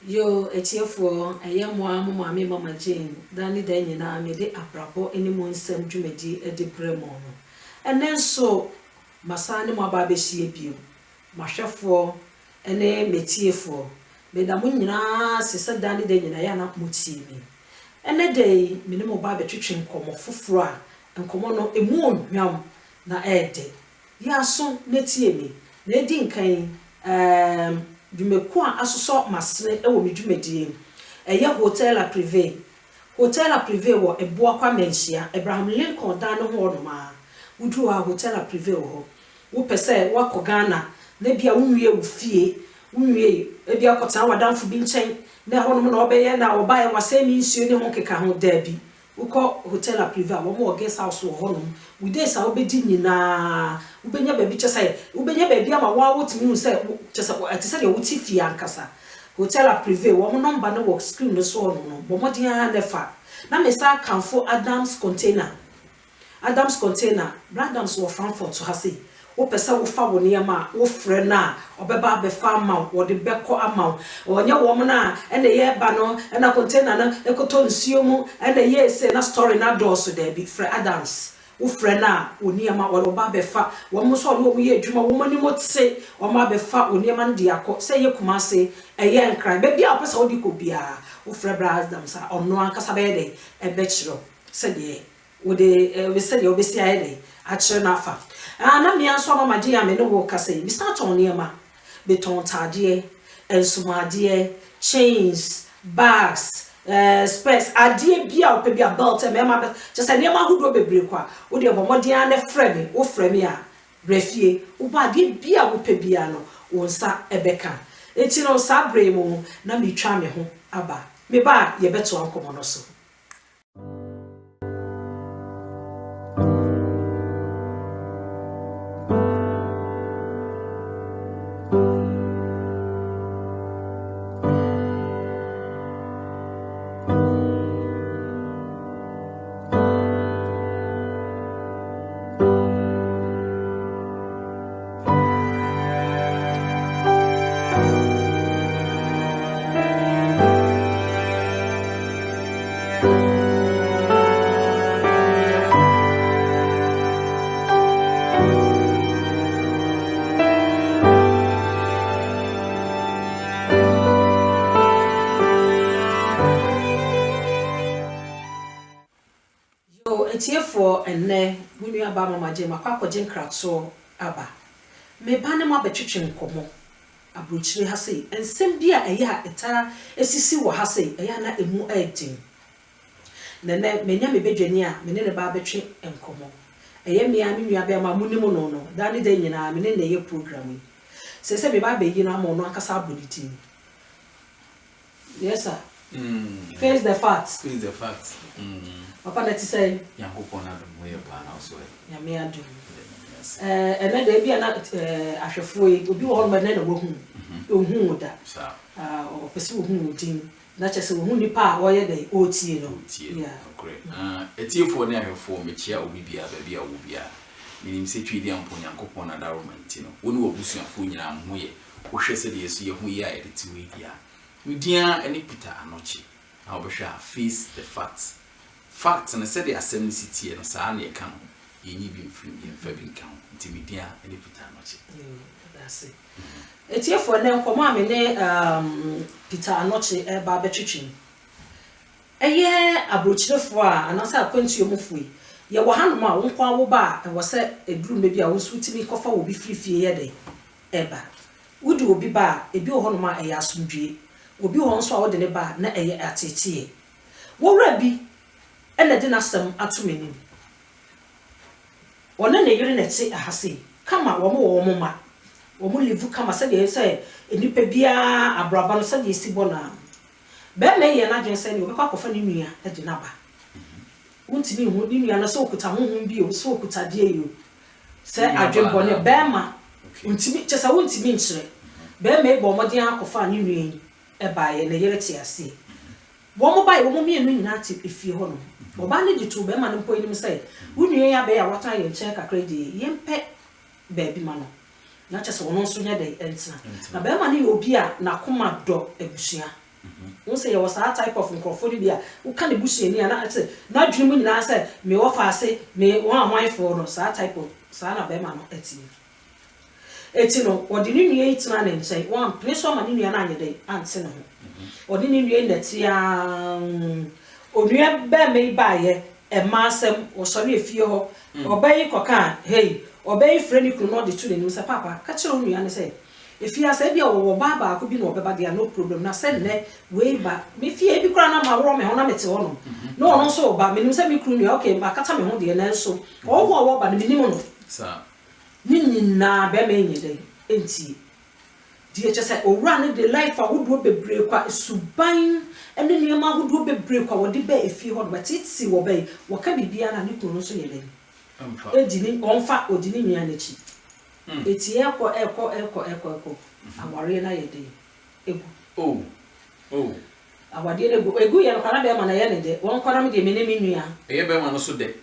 Yo, etiefo, Maami Mama Jane, Danny Dana, me de abrabo any monsem jumedi e de bremono. And then so, Masani Mababe Shiebio, Mashafo, ene metiefo, Medamunina, Sister Danny Dana Mutimi. And a day, minimum babe twitching como fufra, and comono a moon yam na ede. Ya so netie me, Nedin kain, Dumekwa asoso masne ewo medwumadie eye hotel a privé wo eboa kwa menhia Abraham Lincoln dan no ho no ma wudu ha hotel a privé wo wo pese wako Ghana na bia wunwie wo fie wunwie e bia kwota wadamfo bi nchen na ho no na obeye na obaye wasemi nsuo ne ho keka ho dabi uko hotel a privé wo mo guest house wo ho no we sa obedi nyina ubenya baby chese ubenya baby ama wa wotimi hu se chese atise de wuti fie ankasa hotel a privé wo mo number no work screen no so no bo modin ha nefa na me sa kanfo Adams container Bradams wo Frankfurt to hase wo pesa wo fa wo niam wo frɛ na obeba be fa ama wo de beko ama onye wo mo na ene ye ba no na container na ekoto nsuo mu ene ye se na story na door so there be frɛ Adams wo frɛ na oniam wo oba be fa wo mo so no wo ye adwuma wo mani mo tse wo ma be fa oniam na de akɔ se ye kuma se eye nkran be bia wo pesa wo di ko bia wo frɛ Bradams a ono ankasa be de e be kyerɛ se de wo de we se de obesi aye de a kyerɛ na afa na me anso mama gye ya me no wo kasa bi start on niema beton tade ensumade chains bags spares ade bia o pe bia belt me ma just niema hudo bebre kwa wo de bomode an frɛ me wo frɛ me a refie wo ba de bia wo pe bia no wo nsa ebeka enti no sa bre mu na me twa me ho aba me ba ye beto ankomo no so etiefo enne munu aba mama je makwa nkratso aba me ba ne ma betwetwe nkomo abrochire ha sei ensem bia eye ha eta esisi wo ha sei eye na emu edin nene menya me bedwani a me ne ba betwe nkomo eye me a me nua ba ma muni mu no dani de nyina me ne ye program yi se me ba be yi na mo no akasa aboditi yes sir face the facts Papa let say Yankopon na do moye pa na so ya me adu ene da bia na ahwefo yi obi wo ho ma na wo hu ohun da sa o pese wo hu din na chese wo hu nipa a wo ye da o tie no yeah correct etiefo na ahwefo me chia obi bia ba bia wo bia minim se twi dia mpo Yankopon na da romanti no woni obusuafo nyina moye wo hwe se de yesu ye hu ye a editi we dia media eni Peter Anochi na obehwa face the facts facts na said the assembly city no sa na eka ho yenyi bi mfiri bi mfa bi nka ho intimidia eni Peter Anochi that's it etiefo na nkomo ame ne Peter Anochi ba betwetwin eye abrochirefo a anasa akwantuo mufui ye wo hanom a wonkwa wo ba wo se eduru me bi a wo sutimi kofa wo bi firifie ye de eba wudi obi ba ebi wo honom a eye asomdwie obi wo nso a wo de ne ba na eye atetie wo wura bi ene de nasem atomenim wona ne yire neti ahase kama wo ma wo livu kama se de se enipa bia abraba no se de sibona be me ye na dwen se ni obekwa kofa ne nua de na ba wontimi hu ne nua na se okuta honhom bi o se okuta de yo se adwembo ne be ma wontimi chesa wontimi nkyere be me bo modin akofa ne nua yi e ba ye ne yire ti ase wo mo ba ye wo mo mienu nyina ati efie ho no oba ne ditu be ma no mpo enim say wunue ya be ya wata ye nche kakra de yempe be bi ma no na chese wono nso nya de entina na be ma ne obi a na koma do abusua wo say you was that type of microphone bi a wo ka ne busuani ana say na dwene mu nyina say me wo fa ase me wo amanfo no sa type of sa na be ma no eti no odi ni nua itina na nche one place o ma ni nua na anyede ante no ho odi ni nua ndatia onua be me baaye e ma asem wo sori efie ho obayi koka hey obayi freni kunu no de tu ne say papa ka kire onua ne say efie asa bia wo baba ko bi no obeba dia no problem na say ne we ba me fie bi kura na ma wo me ho na mete ho no no ono so ba me nim say me kunu nua okay ma kata me ho de na so wo ba ne me nim no sa na be me nyede enti die che say owura ne de life a wodo bebre kwa suban ene niam wodo bebre kwa wode be efie ho but itsi wo be wo ka bibia na ne kunu so yele edini onfa odini nua na chi eti eko aware na yede egu awade na egu ye no kana be ma na ye ne de won kwana me de me ne me nua ye be ma no so de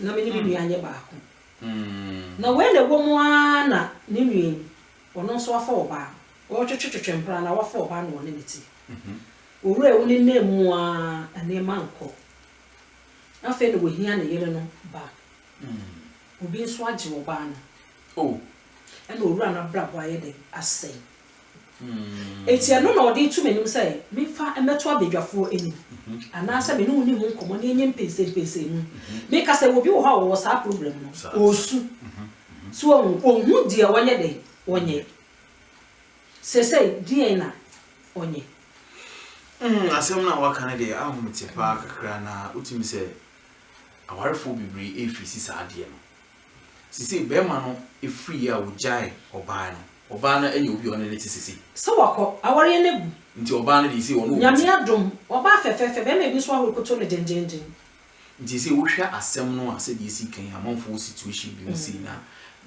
na me ne me nua anye ba ko na we na wo mu ana ne nua ono so afa oba o twetwetwe mpra na wafa oba na woni neti owura ewu ne nemu a ane manko afa ne wo hia ne yere no ba obi nso age oba no and owura na brabo ayede asay eti eno na odi tu menim say me fa emeto abedwafo eni ana say me no ni hu nkomo na enye mpese mu me ka say obi wo ha wo sa problem no osu so ohun dia wonye de wonye say dia na onye asem na waka na de ahumete pa kakra na utimi say awarefo bibiri efisi sa ade no sisi be ma no efri ya ojai oba na enye obi one ne tisisi so wako aware ne gu nti oba na de si wono nyame adom oba fefefe be ma bi so ahokoto ne dendenden nti si wo hwa asem no ase de si kan amanfo situation bi si na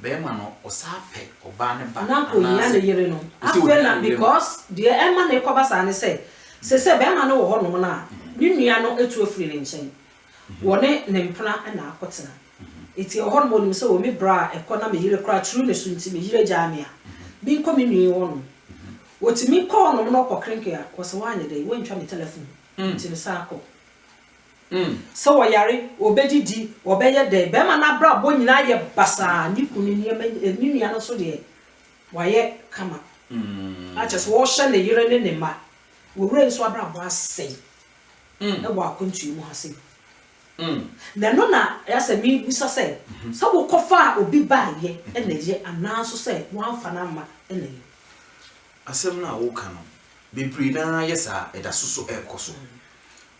be ma no osape oba ne ba na ko nya ne yere no afela because the ema na ekoba sa ne say se be ma no wo ho no na ni nua no etu afiri ne nchen wone ne mpona na akotena eti hormone mi so mi bra ekona me yire kra true ne sunti me yire jamia bi nko me nwi wono woti mi call no no kokrenke a ko so wanye dey wentwa me telephone nti ne sako so wayare obedidi obeye dey be ma na bra bo nyina ye basa ni kunu ni nua no so de waye kama a just wo hye ne yire ne ma wo wure so abra bo asai e wo akontu mu hase na no na yasa mi bisa say so wo kofa obi baaye ena ye anaso say wo amfa na ma ena ye asem na wo ka no bibiri na yesa eda soso ekoso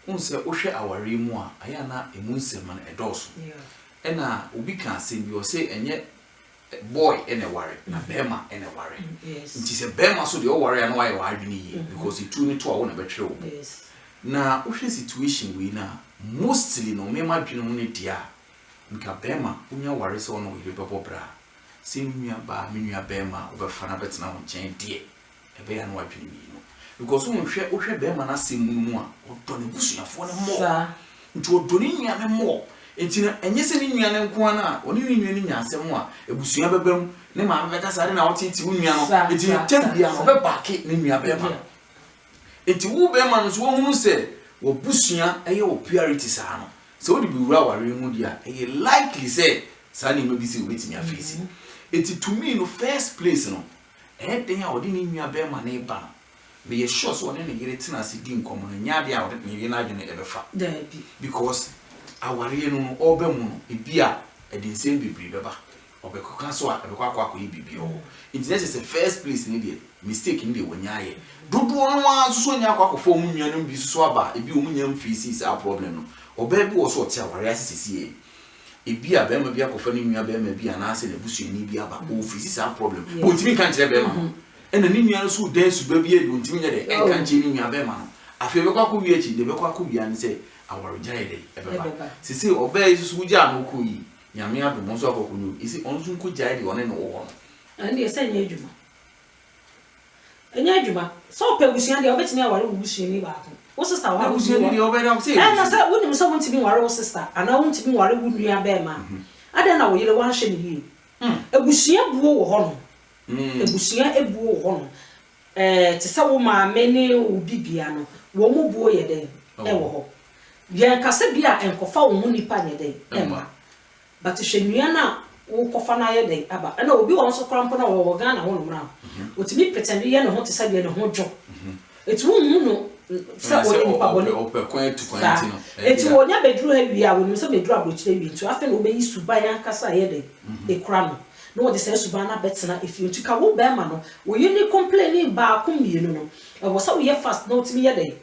unse wo hwe aware mu a aya na emu nsem na edoso ena obi ka asem bi o say enye boy ene ware na bema ene ware nti se bema so de o ware na why wadwini ye because itu ni to a wo na betwe wo na wo hwe situation we na mostly no me madwene mu ne dia nka bema unya ware se ono ile bebo bra se nua ba me nua bema obefa na betena ho chen die ebe ya no wadwene ni no because wo hwe bema na se mu a odo ne busuafo ne mo nti odo ne nua me mo enti na enye se ne nua ne nko na oni ne nua ne nya asem a ebusua bebam ne ma me beka sare na wotiti wo nua no enti tebia no be baake ne nua bema enti wo bema no so wo hunu se wo busua eye wo purity sa no so wo de biwura ware mu dia eye likely say sa ni maybe say wetimi afisi enti to me no first place no den a wo de ni nua bema na eba no me ye sure so ne yere tina se di nkomo no nya de a wo de ni na adwene ebefa because aware no obe mu no ebia edin sem bibiri beba obekoka so a ebekwa akwa bibi o enti this is the first place ni de mistake ni de wonyaye dodo no a so nya akwa akofo mu nua no bi so aba ebi o mu nya mfisi sa problem no obe bi wo so tia aware asisi ebia be ma bi akofo ni nua be ma bi ana ase na busu ni bi aba o fisi sa problem o ntimi kan kire be ma ena ni nua no so dan su ba bi e do ntimi nya de en kan kire ni nua be ma no afi bekwa ko wi echi de bekwa ko wi an se aware jare de ebeba sisi obe isusu ja no ko yi nyame ado mo so akokunyu isi onzu nko jare de one no wo no ande ese nya adwuma enya adwuma so pegusia de obetimi aware wubusu ni ba ko wo sister wa wubusu ni de obeda say na say wonim so wontimi ware wo sister ana wontimi ware wo nua be ma ade na wo yele wan hye ni yi ebusia buo wo ho no ebusia ebuo wo ho no te se wo maame ne wo bibia no wo mu buo ye den e wo ho yen kase bia enkofa wo mu nipa nye den emma but hwenua na wo kofa na ye den aba na obi won so krampo na wo Ghana ho no mra otimi pretend ye ne ho te se bia ne ho dwo etu mu no se wo nipa boni opekwan tu kwan ti no etu wo nya bedru ha bia wo se bedru abrochire wi ntu afa na obeyi suban ankasa ye den ekura no no what say subana betna if you to ka wo be ma no wo yini complaining ba ko mienu no e wo say we fast no timi ye dey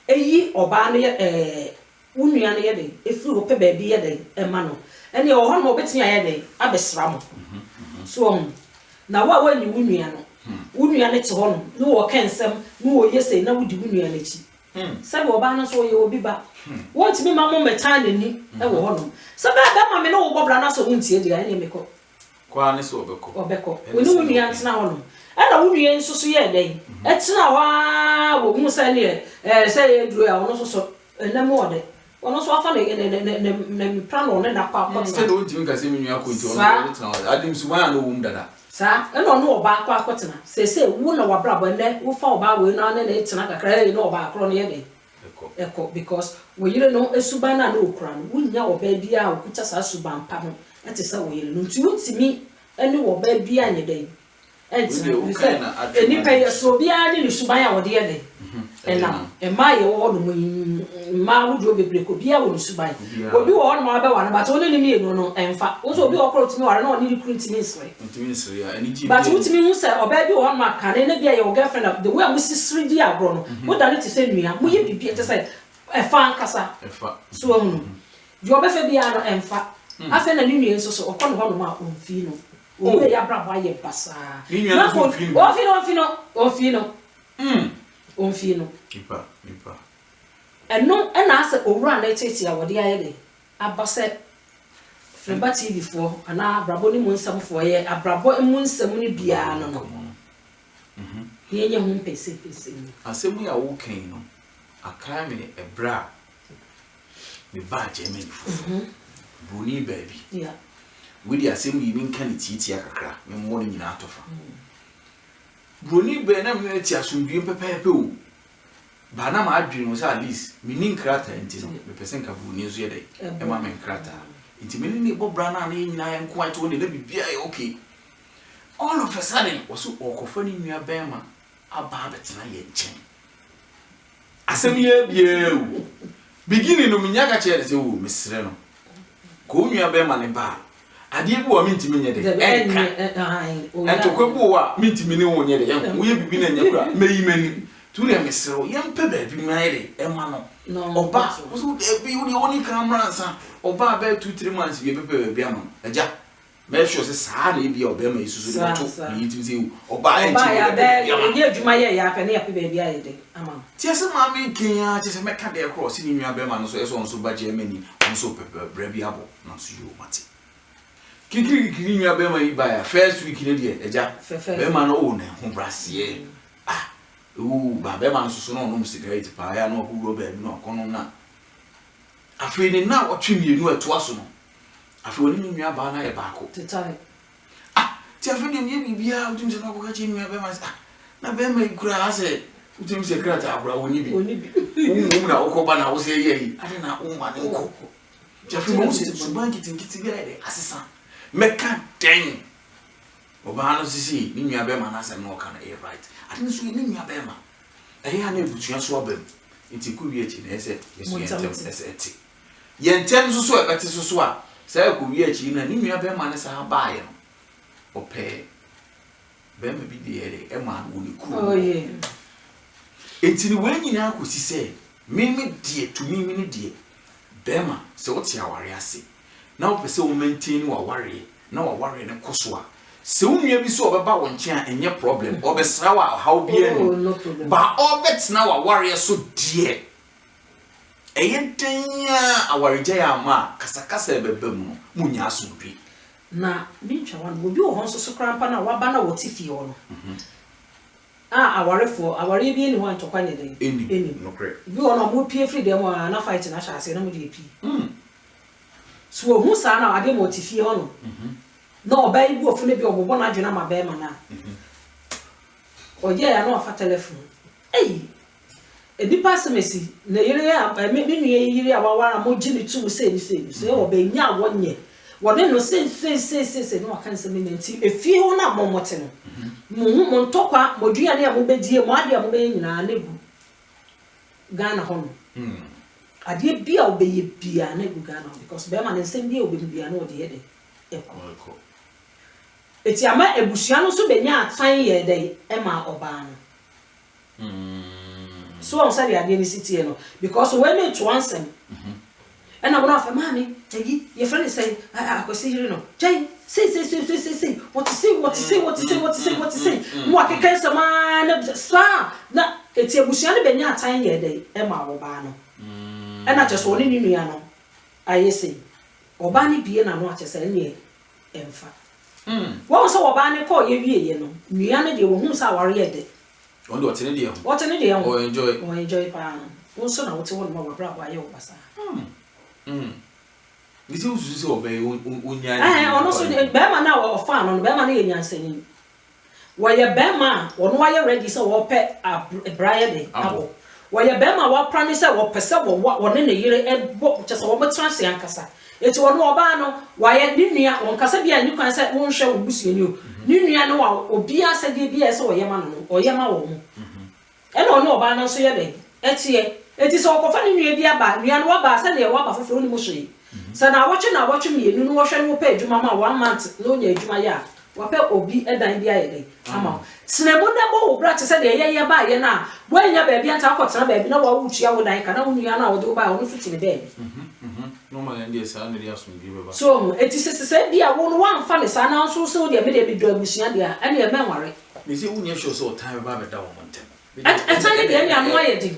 eyi oba no ye unua no ye dey efi wo pe ba bi ye dey e ma no ene o ho no betini ye dey abesra mo so na wa ni unua no unua ne te ho no no wo kensem no wo ye say na wo di unua na chi sabe oba no so ye obi ba wo timi ma mo metan ni e wo ho no sabe ba ma me no wo bobra na so wontie dia ene me ko kwa ne so obeko woni woni antena ho no ana woni enso so ye den etena wa wo mu sa ne say e duro ya ono so na mo ode ono so afa ne plano ne na kwa instead of ntimi ka se me nua ko nti ono tena adim suban na wo mu dada sa eno ono oba kwa akotena se wo na wa brabo ne wo fa oba we na ne etena kakra e no oba akro ne ye den eko because wo yire no esuban na okura no wunya oba bia okuta sa suban pa no ati sa wo yire no nti wutimi eni wo ba bia nye den enti eni pe yeso bia ni suban ya wo de ye den enam e ma ye wo no ma wo do bebre ko bia wo suban obi wo no ma ba wa no but oni ni mi no emfa wo so obi okro timi ware na oni recruit mi nsre ya eni ji but wutimi hu se oba bi wo ma ka ne bia ye wo girlfriend the way am sisiri di agro no wo da ne ti se nua mo ye bibia te se e fa nkasa e fa so hu di oba fe bia no emfa afa na ni nua so okọ no ho no ma onfi no o be ya brabo aye basa na ko onfi no nipa eno na ase owura na tete a wode aye de abase Fremba TV for ana brabo ni munsam for ye abrabo munsam ni bia no no ye nye hu pese ni asemu ya wo kan no akra me ebra me ba Germany fo boni baby yeah we di asemu yi min kan titi akakra me mo ni nyina atofa boni be na me ti asundue pepepe o ba na ma adwene mo sa at least me nin krata enti no me pesen ka boni nso ye dai e ma men krata enti me ni bobra na na nyina ya nko ato ne da bibia e okay all of a sudden wasu okofa ni nua bema aba betena ye nchen asemu ye bie o beginning no minyaka chere se o mesre no ko nua bema ne ba ade bi wo mintimi nye de entokwe bu wa mintimi ne wo nye de wo ye bibi na nye kura meyi mani tu re mesro ye mpe ba bi ma ye de ma no oba wo bi wo ni oni kamera nsa oba ba 2-3 months bi pepe bi ama aja me sure se sa na bi oba ma isusu de to ni ti se oba en ti ya be ni adwuma ye ya pe na ya pe ba bi aye de ama ti se ma me kinya ti se me ka de cross ni nua be ma no so eso on so ba Germany on so pepe bra bi abo na so yo mate kikiri nua be ma yi ba ya first week ne de eja be ma no o na ho brasie ba be ma no so no no cigarette pa ya no ko ro ba bi no kono na afi ni na otwe mienu atu aso no afi woni nua ba na ye ba ko titare ti afi de mi bibia utim se na ko ka chi nua be ma na be ma ikura ase utim se krata abra woni bi won na okoba na wo se ye yi ade na o ma ne nko ti afi mo se suban kitin bi ade asesa meka den oba no sisi ni nua be ma na asem no ka na e right ade so ni nua be ma e ya na ebutua so obam nti ku wi echi na ese yesu yentem ese eti yentem so e beti so a sai ku wi echi na ni nua be ma na sa ba ye no ope be ma bi de ere e ma wo ni ku oh yeah enti ni we nyina ko sise mimi die to mimi ni die be ma se wo ti aware ase na wo pese wo maintain wa ware na wa ware ne koso a se wo nua bi so obeba wo nche a enye problem obesra wa how bi enu ba obetna wa ware so die eyentanya awareje ya ma kasakasa ebebem munya asundwe na bincha wan obi wo honso so krampa na waba na wotifi ho no aware bi eni ho antokwa ne den eni no kre bi wo no mo pie free dem na fight na sha ase na mo de pi so wo hu sa na ade mo tifi ho no na oba ibu ofu ne bi obobo na adwena ma be ma na oye ya no afa telephone edipa semesi na yire ya me nu yire awawara mo gini tu say say obenya wonye wone no say no aka se me nti efie ho na momote no mo ntokwa modua ne mo bedie mo ade mo be nyina na gu Ghana ho no ade bia obeye bia na gu Ghana because be ma ne nsem bia obeye bia na ode ye de eko eti ama ebusua no so benya atan ye de e ma oba no so on say ade ni city no because when it once and I want to mommy your friend is saying I go see you no Jane say what to say mo akeka se ma na sa na eti ebusua no benya atan ye de e ma oba no and I just want ni nua no aye say oba ni bie na no akese ne emfa wọ́n sọ oba ni ko ye wie ye no nua no de wo hu sa ware ye de on do tene de ho what tene de ho o enjoy pa wọ́n sọ na wo te won ma bra wa ye obasa Nisi ususi obey unya ono so be ma na wo fa no be ma na ye nyansani wo ye be ma wo no wa ye ready so wo pe Brian de abo wo ye be ma wo plan say wo pese wo ne yire e bo che so wo betrance yankasa eti wo no oba no wa ye dinua wo nkasa bia ni kwan say wo nhwe wo busuani o ni nua no wa obi asa de bia say wo ye ma no o ye ma wo mu e no no oba no so ye de eti so ko fa ni nua bia ba nua no wa ba say le wa ba foforo ni mo hwe sa na watch mienu no wo hwe no pa adwuma ma 1 month no nya adwuma ya wa pa obi edan bia ye de ama sinemu na bo wo bra che say de ye ba ye na wo nya ba bia ta akotena ba bi na wa wutua wo dan ka na wo nua na wo de ba wo no fiti ne ba no ma ndi esa na dia so bi beba so eti se bia wo no wan fa ne sa na so so de me de bi do abusua dia ene e menware me say unya show so time ba be da wo montem atanye de nya no aye din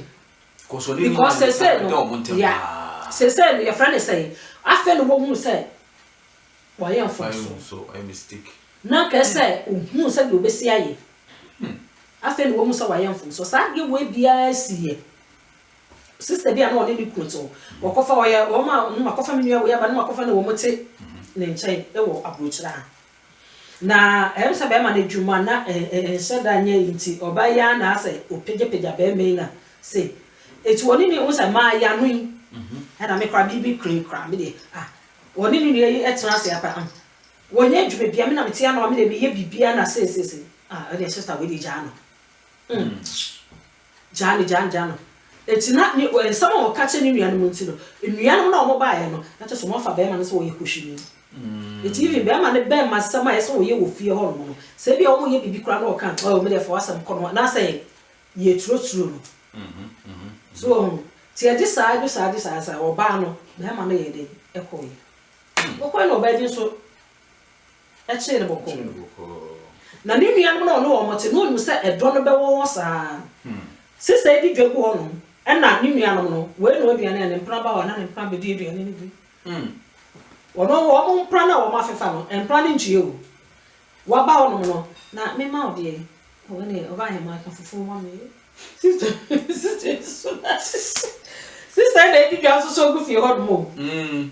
because say no yeah say your friend say afa no wo hu say wa ye fo so I mistake na ka say hu say do be si aye afa no wo hu say wa ye fo so sa ge we bia siye sister bia na oni ni kuto wo kofa wo ye wo ma kofa me nua wo ya ba na kofa na wo mote ne nchai e wo abrochira na emsa be ma na djuma na seda nya yinti obaya na ase opejepeja be me na say eti woni ni wo say ma ya no yi na me kra bibi kra me de woni ni ye etra ase apa wonye djuma bia me na metia na me de me ye bibia na say e sister we di jano jano eti na ni ensama wo kache ni nua no munti no nua no na omo baaye no na teso mo fa be ma no so wo ye kohwini eti even be ma ne be ma sama ye so wo ye wo fie ho no se bia omo ye bibi kura na o kan o me de for asam kono na say ye tro no so ti e decide sa o ba no na ma no ye de e ko ye o ko no ba din so e che ne boko na ni nua no no o mo te no nu se e do no be wo sa sister e di dwagu ho no na ni nua no we no aduane ne mpra ba wa na ne mpra be di aduane ni bi wono wo mo mpra na wo ma fefa no mpra ni nchie o wa ba wo no na me ma ode o ne o ba he ma ka fufu wa me sister na di dwa so gu fi ho mo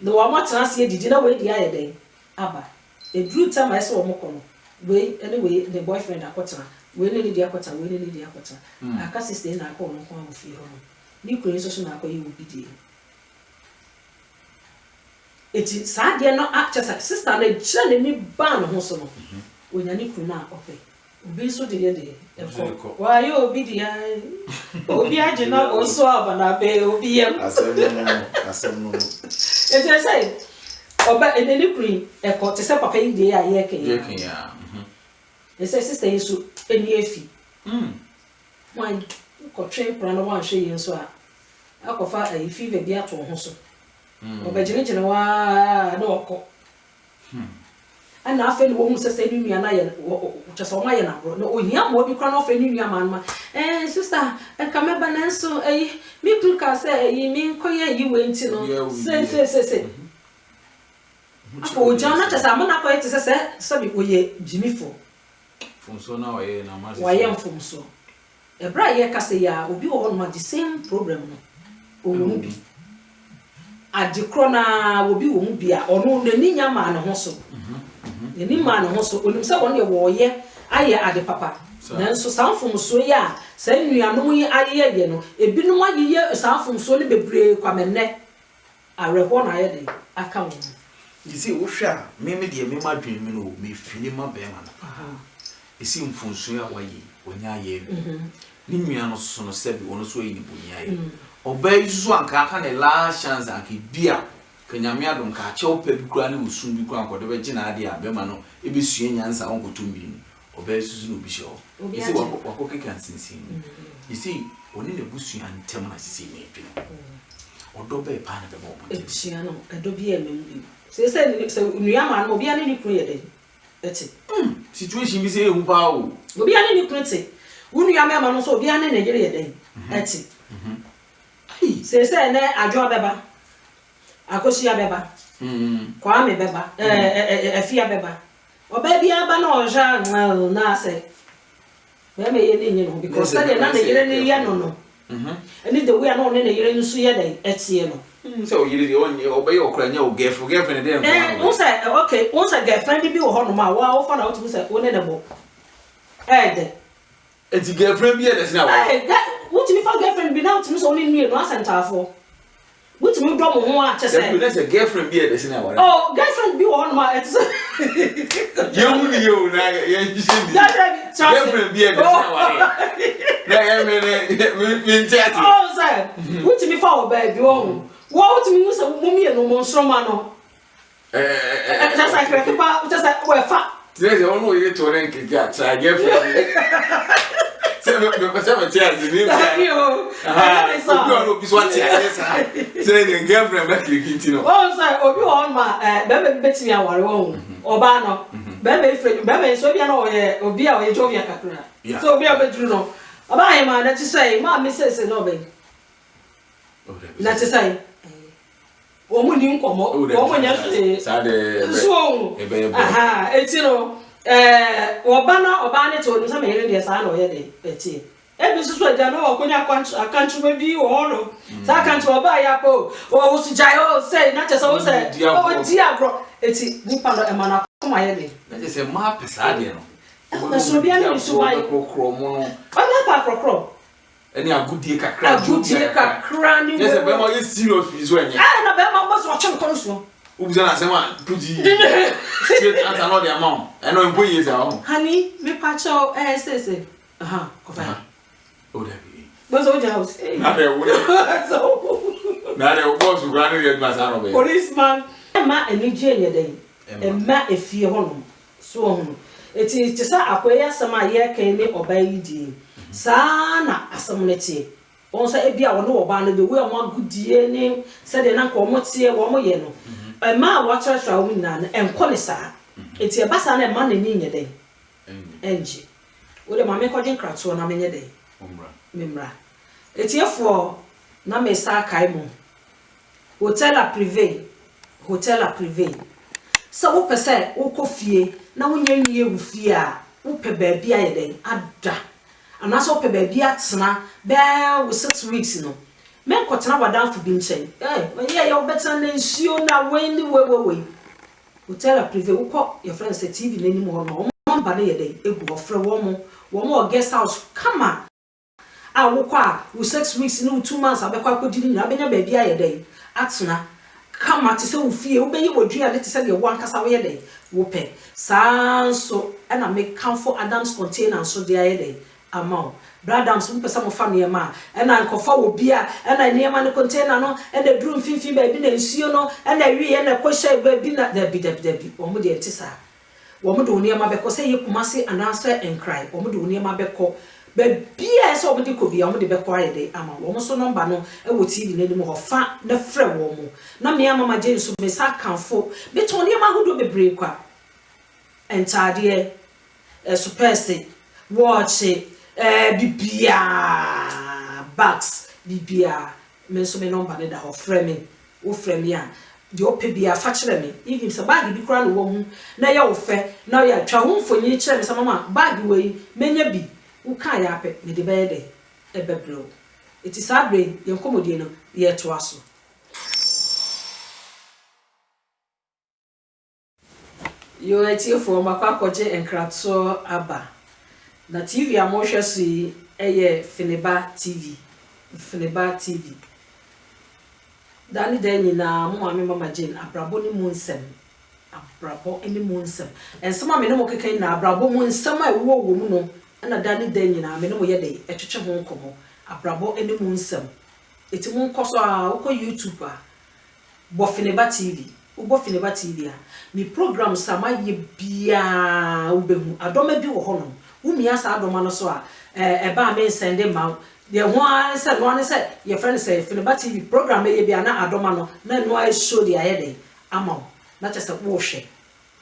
no wa ma trans ye didi na we di aye den aba e dru time I so wo mo kono we anyway the boyfriend akotena we ne di akota aka sister na akọ no kwa fi ho ni kure so na akọ ye wo bidie eti sa de no akcha sister na chira ni ba no ho so no onya ni kure na ope obi so de de ekọ wa ye obi dia obi aje na go so aba na be obi yem asem no eti say oba eneni kure ekọ te se papa yi de ya ye ke ya ese sister yesu eni efi wan ko train plan wan hwe yen so a akofa ayi fever bi ato ho so obejene wa na okọ ana afa ni wo mu sese ni nua na ye chese o ma ye na bro no ohia mo bi kwa na ofa ni nua man ma sister ka me ba na so mi kruka se mi nkoye yi we nti no se afọ ojana chese amana ko ete se bi oye jimifo funso na waye na ma waye mfumso ebra ye kase ya obi wo no the same problem no owo bi adikro na obi wo bi a ono nani nya ma ne ho so nani ma ne ho so onim se won ye wo ye aye ade papa nanso sanfomso ya sa nuanom yi aye ye no ebinom aye sanfomso ne bebre kwamenne areho na aye de aka wo you see wo hwa me de me madwen me no me fili ma be ma no esi mfonso ya waye onya ye ni nua no so no sebi wono so yi ni bonya ye obey so anka aka ne la chance anka bia kanyame adom ka che opa bi kura ne usun bi kura anko de be gina ade a be ma no e be sue nyansa onko tumbi no obey susu no bi sho esi wako keka sinsin you see oni ne busu antem na sisi me bi no odo be pa na be bo bo esia no edo bi e mem se nua ma no obi ane ni kru ye de eti situation bi se ehu pa o obi ane ni kru te wunu ya me ma no so obi ane na yere ye de eti ai se ne adwo beba akosi abeba kwa me beba efi abeba oba bi aba na oja na ase me me ye ni no because say na na yere ni ye no and the way I know na yere nsu ye dey etie no so yiri de onye obey okranya o girlfriend dem won say okay won say girlfriend bi wo ho no ma wa wo fa na wo say won na bo de eti girlfriend bi e dey na wa what me for girlfriend bi na to so ni nu no asentafo what me do mo ho a che say na say girlfriend bi e dey na wa oh girlfriend bi wo ho no ma et ye hu ni ye na ye jindi girlfriend bi e dey na wa na ye me ntiati oh say what me for baby wo what me so mo mi no mo nsroma no just like people just like we fa today they only you to rank get try girlfriend say me say me tia zi ni you no bi so tia say the girlfriend back the no oh say obi on ma be betimi aware wo oba no be so bia no ye obi a ye jovia kakra so obi a bedru no oba ye ma na ti say ma me say no be na ti say o mu ni nkomo o mu nya sa de so aha eti no oba ne to no sa me yere de sa na o ye de eti e bi so aja no okonya akanchu bi wo no sa akanchu oba ya po o su jai o say na che so o say o di agro eti ni pa no e ma na kuma ye de na je say ma pesa de no na so bia ni so mai kokro mo no ona pa kokro any agudie kakra ni yes be ma ye serious fi so enye na be ma mo so chem kon so ubuza na sema puji straight answer no the amount and no employee is am honey me pa cho say aha ko fa o da bi bo so house na de wo so na de wo boss go na ye ma sa no be policeman ma eni je ye den e ma efie ho no so ho eti tisa akoya sama ye kan ni obai di sana asamnete on sa ebia wo no oba no be we mo agudie ni se de na ko mo tie wo mo ye no e ma wa churchra wo na enko ne sa eti e basa na ma na ni nye den enji wo de ma me ko din krato na me nye den memra eti efo na me sa kai mo hotel a privé so wo pese wo ko fie na wo nya nwie wo fie a wo pe ba bia ye den ada anaso pe ba bia tsena be wo 6 weeks no me ko tena wadan fu bi nchen ye wo betan na nsuo na wen we hotel a privé wo ko your friends say TV na nim ho no mo ba na ye den egu ofre wo mo guest house kama a wo kwa wo 6 weeks no 2 months abekwa ko dini na benya ba bia ye den atena kama ti se wo fie wo beyi wodua de ti se de wo ankasa wo ye den wo pe sanso na me comfort Adams container so de aye den amount bradams wo pesa mo fa ne ma na nkofa wo bia na ne ma ne container no na drum finfin ba bi na nsuo no na wi na ko hye ba bi na da bi wo mo de ntisa wo mo de ne ma be ko se ye kumase ananso enkrai wo mo de ne ma be ko ba bia so wo de ko bia wo de be ko aye den ama wo mo so number no e wo TV na nim ho fa na frɛ wo mo na me ama ma je so me sa kanfo be to ne ma hodo bebre kwa entade suppress watch bibia bags bibia me so me number ne da ho frame wo frame ya de ope bia fa kire me even so bag bi kura no wo hu na ya wo fe na ya twa hu mfonyi kire me so mama bag we menya bi wo kan ya pe me de be de e bebro it is abre ye komodie no ye to aso yo eti for makwa koje enkrato aba na TV a mo hwe so yi eye Feneba TV dani da nyina mo mame mama Jane abrabo ni mu nsem ensem a me no mo kekan na abrabo mu nsem a wo mu no na dani da nyina me no mo ye de etwetwe ho nkomo abrabo ni mu nsem eti mu nkoso a uko YouTube a bo Feneba TV a mi program sama ye bia ubehu adoma bi wo hono umia sa adoma no so a eba me send ma the one said your friend say Feneba TV program ye bia na adoma no na no I show the ayede ama na just wo hwe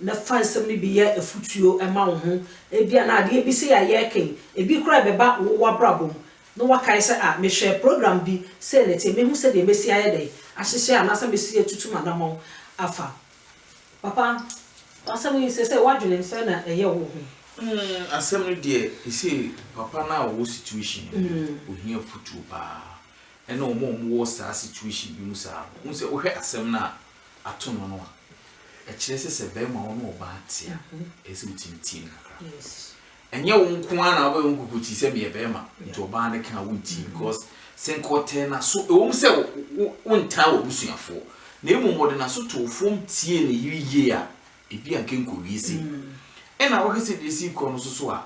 na fansem ni bi ye afutuo ema wo ho e bia na ade bi se ya ye ken e bi kura beba wo brabom no wakai say me share program bi say let me hu say the mesi ayede ahyehye anasa mesi etutu manamon afa papa asem yi say wadwene nse na eye wo ho asem no de isi papa na wo situation ohia futu ba ena wo sa situation bi mu sa unse wo hwe asem na ato no no a kire se be ma wo no ba atia esi mutintin kakra yes enye wo nko ana wo nkukuti se me be ma nto ba na kan wo nti because senkote na so wo se wo nta wo busuafo na emu mode na so to fom tie ne yiye a ebi anke nkowi se ena wo hese de si ko no so a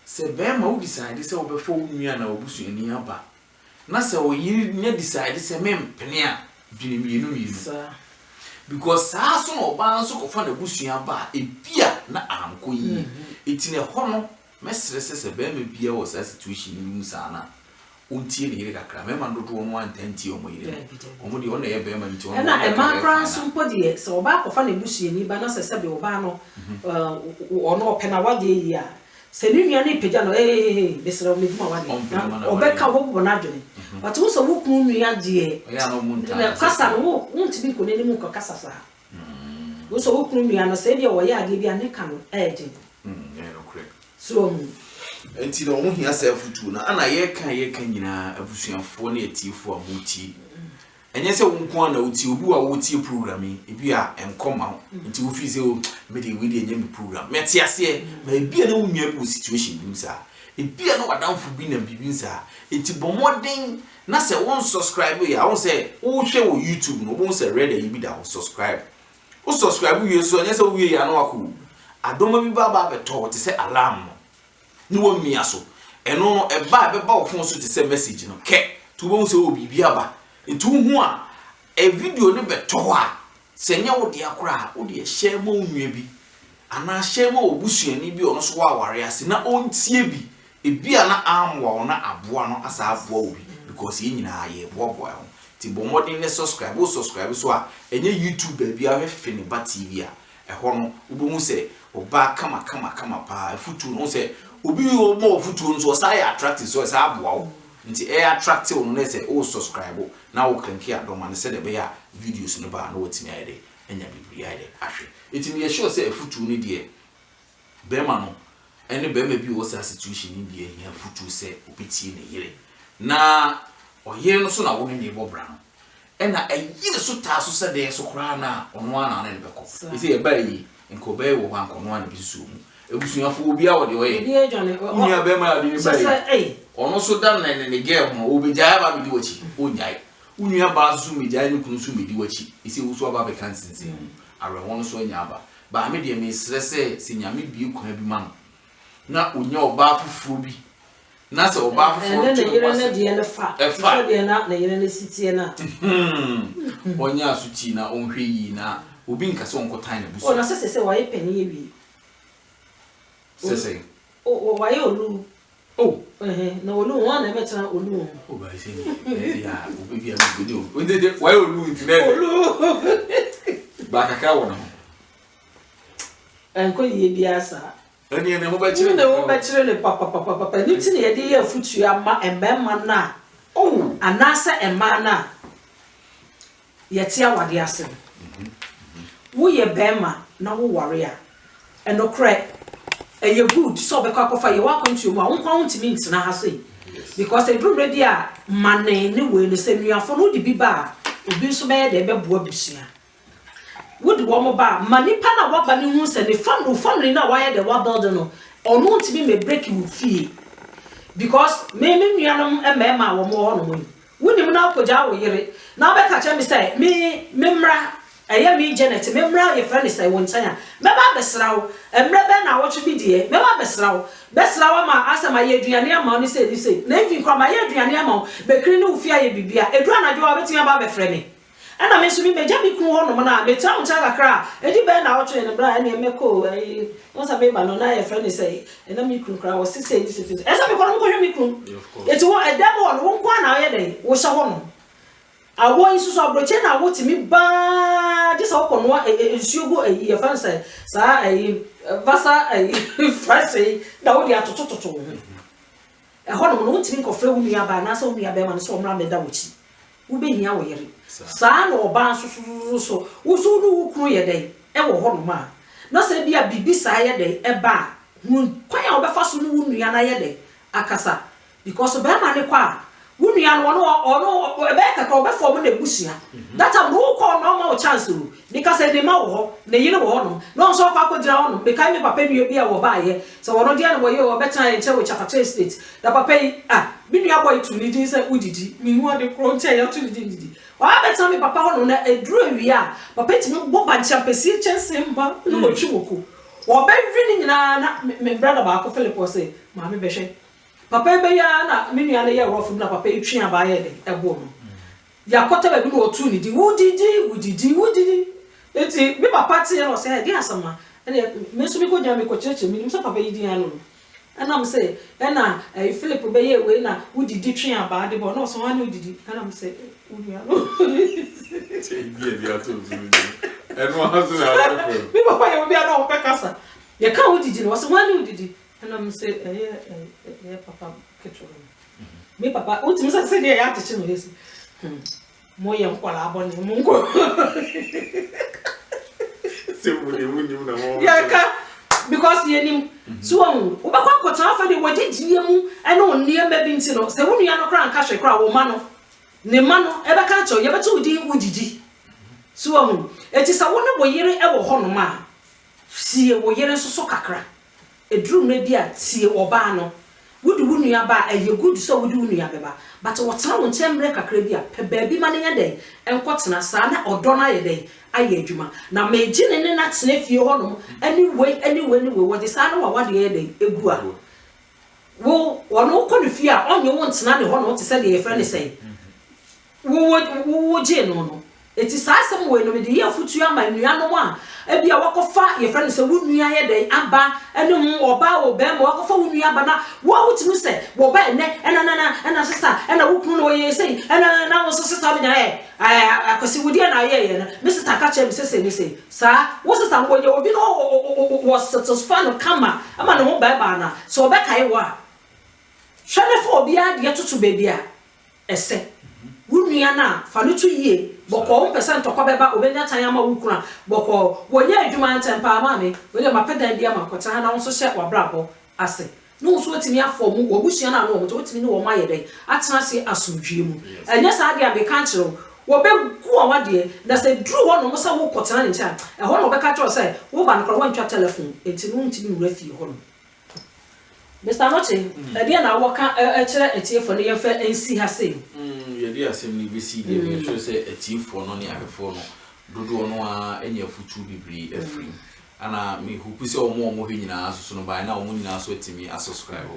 se be ma wo decide se wo be fo wo nua na wo busuani aba na se wo yiri nya decide se mempene a dwene mienu because saa so no ba so ko fa na busua ba ebia na amko yi etine ho no mesre se be ma bia wo sa situation ni mu sa na untie ne yire kakra me man dodo no antanti o mo yire o mo de o na ye be ma nti o na e ma kran so mpodie se oba ko fa na busua ni ba na se be oba no ono opena wade yi a se ni nua ni peja no besra o meduma wade obeka ho bo na adwene but wo so wo kunu nua de ya no munta na kasa no wo ntibi ko ne mu ko kasa sa wo so wo kunu nua no se bia wo ya ade bia ne ka no eje yeah no correct so enti no mo hia self tu na ana ye kan nyina abusuafo na etifo a muti enye se wo nko na uti obu a wuti programming ebi a enkoma nti wo fi se o me de we de enye me program meti ase ma ebi na wo nua bu situation bi sa ebi na wadanfo bi na bibi sa enti bomodin na se won subscribe ya won se wo hwe wo YouTube no won se ready yi bi da subscribe wo subscribe wi so enye se wo wi ya na wako adoma bi ba beto te se alarm ni wo mia so eno no eba be ba wo fon so te se message no ke tu bo se wo bibi aba etu hu a video ne beto a se nya wo de akora wo de share ma onua bi ana share ma obusuani bi ono so wa ware ase na ontie bi ebia na amwa na aboa no asa aboa obi because ye nyina ye boaboa ho ti bo modern ne subscribe so a enye YouTube bia we Feneba TV a eho no ubomu se oba kama pa futu no se obi o mo futu no so sa ya attractive so sa aboa ho nti e attractive no se o subscribe na wo kranki adoma ne se de be ya videos no ba na wotimi ayede enya bibia ayede ahwe etimi ye sure se futu no de be ma no ene be ma bi wo sa situation ni bi ehia futu se obeti ne yire na oyire no so na wo ne bobra no ena eyire so ta so se de so kra na ono ana na ne be ko isi e ba yi nko be wo han ko no ana bi su mu ebusuafo obi a wo de oye ni a be ma de ni ba yi ono so da na ne ge ho obegya ba bi di wachi onyai unua ba su megya ni kunu su medi wachi isi wo so aba be kan sinsin awe ho no so nya ba me de me srese se nyame bi kwa bi ma no na onya oba fufuru bi na se oba fufuru to yire na de na fa de na yire na sitie na onya asuti na onhwe yi na obi nka se onkotan na busu na se wa ye pani ye bi se wa ye olu na olu won na betra olu ba se ni ya obi bi a go o de wa ye olu internet olu ba kaka wona enko ye bi asa eni ne mo ba chire ne papa ni ti ne ye de ye futu ama emema na anasa ema na ye ti awade ase wo ye bema na wo ware a enokre eye good so be kwakofa ye wa kontu mu a won kwa ntimi ntina ha so because e drum ready a mane ne we ne se nuafo no de bi ba obi so be de be boa bisua wo de wo mo ba manipa na wa ba ne hu se ne family na wa ye de wa build no or no to be me break you fee because me nuanom e mema wo mo ho no mo woni na akoja wo yere na be ka che me say me mra eye me Janet me mra ye friend say won chan ya me ba besrawo emre be na wo twe bi die me ba besrawo ma asama ye aduane ama oni say na even kwa ma ye aduane ama be kiri no ufia ye bibia edu anajo wa betia ba be frɛ me ana me so bi meja bi kru ho no na me ta uncha kakra edi be na wo twe ne bra na me ko won sa be ba no na ye friend say na me kru kra wo say esa me ko no ko hwe me kru eti wo edem wo no kwa na ye den wo hye ho no awo isusu abroche na wo timi ba je sa wo no ensuogo ye fan say sa vasa frase na wo dia totototo wo e ho no no timi ko frɛ wo nua ba na sa wo nua ba ma no so mra me da wo chi wo be hia wo yere sa na oba so wo so no wo kru ye den e wo ho no ma na sa bia bibi sa ye den e ba hun kwan ya wo be fa so no wo nua na ye den akasa because ba ma ne kwa Wunia no ebe ka to be form na ebusia that am no call no ma chance ru because e dey ma wo na yire wo no no so fa ko dira wo no be kai me papa nua bia wo ba ye so wo no dia no wo ye wo betan e che wo chapter state da papa yi bi nua boy to ni din say udidi mi hu ade kro che ya to ni din wa betan me papa ho no na eduru wi papa ti me bo ba champesi chense mba no wo twi wo ko wo be wi ni nyina na me brother ba ko Philip wo say ma me be hwe papa be ya na me nua na ye rofu na papa etwi aba ye de ebo no ya kota ba bi no otu ni di wudidi eti me papa tie no say di asama ene me so me ko jam me ko cheche me so papa yi di anu ana am say na Philip be ye we na wudidi twi aba de bo no so wan wudidi ana am say wudidi anu say bi ato zuru eno hazu na me papa ye obi ana o pe kasa ye ka wudidi no so wan wudidi and I'm say, papa, me papa, what you say, they have to change this. More young Qualabon, Mungo. Because you need so, Ubaka, what did you and on near maybe, so when you are not crying, cash a crowd, or mano, Nemano, ever catch you ever too dear, would you? So, it is a wonderful year ever honor. See a year so cacra. A drew maybe a see or bano. Would you nua ba a ye good so would you nua beba. But what town tembre cacrebia, per baby money a day, and what's na sana or donna a day, aye juma. Now may gin and not sniff your honor anyway, what the son or what the day, a gua. Well, one no con fear on your own snap the honor to say your friend say. Who would no. It is some way no the year foot you my no one. Ebi a wakofa your friend say wo nua ye den aba ene oba wo be ma wakofa wo nua aba na wo wutimi say wo ba ene na sister ena wo kunu no ye say ena na wo sister bi na akosi wudi na ye na me sister ka che me say sa wo sister wo ye obi no was satisfied no kama ama no ho ba na so obe kai wo a hwene fo obi a de tutu baby a ese wo nua na fa no tu yie boko 1% to kwabeba obenya tanyama wukuna boko wonye adwuma ntempa ama me wele mapedan dia makota na won so hye wabrabo ase no so otimi afom wobusua na no mo otimi ne wo mayeden atena se asomdwie mu enya sa dia be kan kiro wo be gu awade na se dru ho no mo sa wo kotena ne ncha e ho no be ka kiro se wo ba no kro wantwa telephone enti no ntimi wura fi ho no Mr. Noche dia na wo ka kire etiefo ne yefa ensi ha se yedi asem bi si de me so say atiefo no ne ahefo no dodo no a enya futu bibiri afrim ana me hope say omo hwenyina aso no ba na omo nyina so atimi subscribe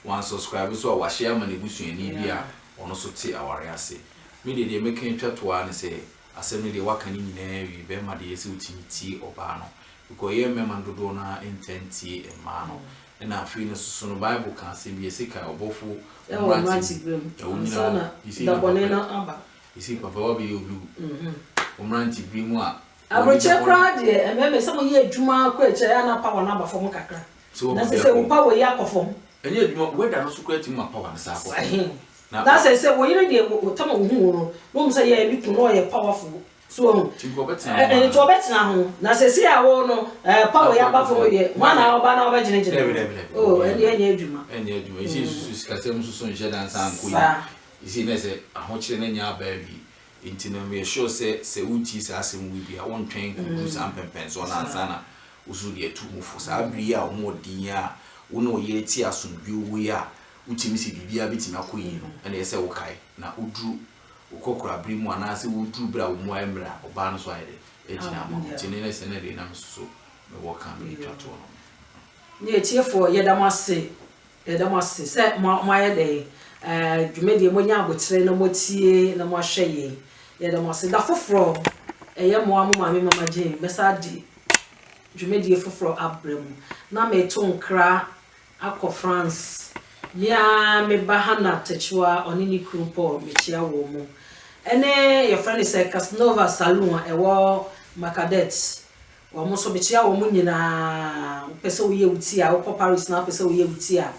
one subscribe so wa share ma ne busuani bia ono so te aware ase me de make ntwatoa ne say asem ne de waka ni nyina wi be ma de yesi utimi ti oba no because ye me man dodo na intenti e ma no na afi ne so no Bible kan se bi esika obofo romantic brim sana da bonena aba isi papa wa be obu romantic brim a abroche crowd e ememe some ye adwuma ko eche ya na power na aba fom kakra na se wo power ya akofom enye adwuma weda no so kwati ma power na sa akofom na se wo yire de tama wo hu no no mse ye bi kun no ye powerful so tinko betina to betina ho na se si awo no power ya ba fo ye wana oba na oba gine oh enye adwuma isi susu kasem susu nje dan san ko isi ne se ahochire na nya ba bi intino me show se uti sa asem wi bi a won twen ku sam pempen so na ansana usu de tu mu fo sa bri a wo din a wo no ye ti asomdwe wo ya utimi si bibia betimi akoyi no ene yese wo kai na udru ukokora brimu anase udru bra wo mu emra oba no so ayede ejina mo tini ne se ne de na so me wo kan me twato no ne tiefo yedamase se mo ayede dwumedie mo nya abotre na mo tie na mo hweye yedamase da foforo eye mo amoma mama Jane besa di dwumedie foforo abrem na me to nkra akọ France ya me bahana techwa onini krupo me chia wo mu ene your friend is Casanova Salon ewo Makadet wo mo so be chia wo mu nyina pese wo ye wuti a wo Paris na pese wo ye wuti a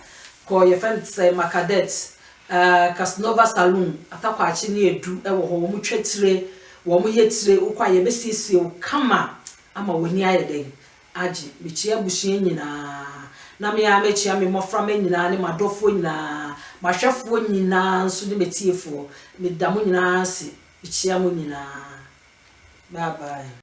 ko your friend say Makadet Casanova Salon atakwa achi ne edu ewo ho wo mu twetire wo mu yetire wo kwa ye besiesie wo kama ama woni ayede agi be chia busie nyina na me ya mechia me mofra me nyina ne madofo nyina mahwefo nyina nso ne metiefo me damo nyina se chia mo nyina bye bye.